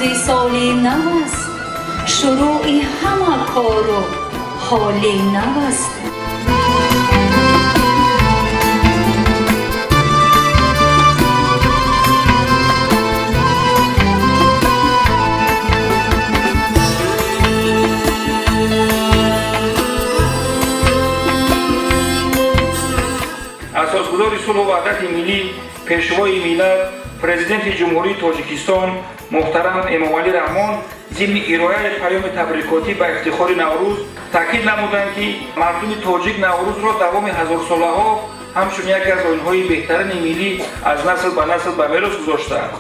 روزی سالی نو است، شروعی همه کار و حالی نو است. اساسگذار صلح و وحدت ملی، پیشوای ملت، پرزیدنت جمهوری تاجیکستان محترم امامعلی رحمان ضمن ارائه پیام تبریکاتی به افتخار نوروز تاکید نمودند که مردم تاجیک نوروز را دوام هزار ساله‌ها همچون یکی از آیین‌های بهترین ملی از نسل به نسل به میراث گذاشته‌اند.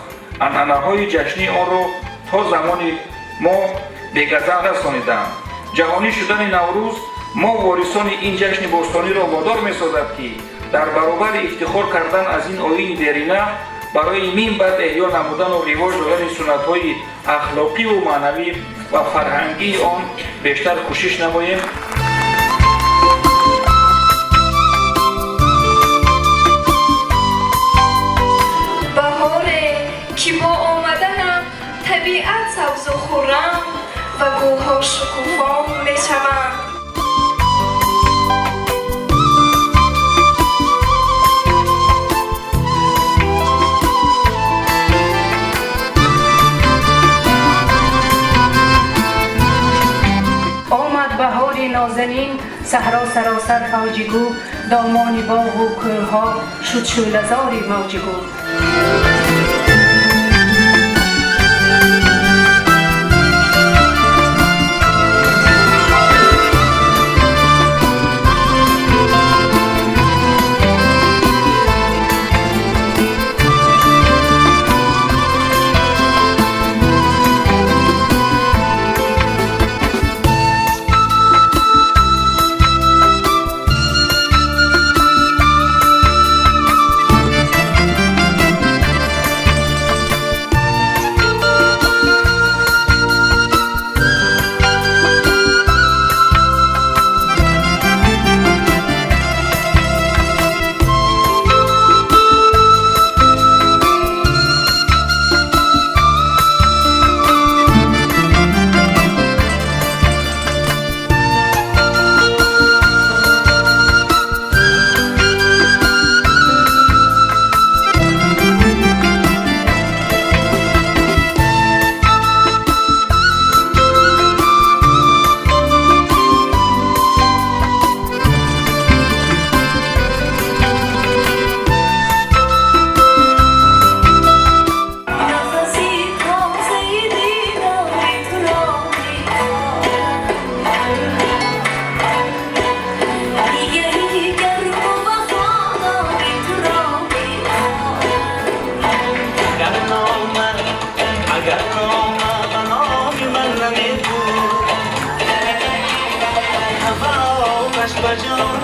عنعنه‌های جشنی آن را تا زمان ما به گذر رسانیدند. جهانی شدن نوروز ما وارثان این جشن باستانی را وادار می‌سازد که در برابر افتخار کردن از این آیین دیرینه برای این بعد احیا نمودن و رواج دادن سنت‌های اخلاقی و معنوی و فرهنگی آن بیشتر کوشش نماییم. بهاره که با آمدن طبیعت سبز و خرم و گل‌ها شکوفا می‌شوند. نازنین صحرا سراسر فوجگو، دامان باغ و کوه‌ها شد شعله‌زاری موجگو. Bajón,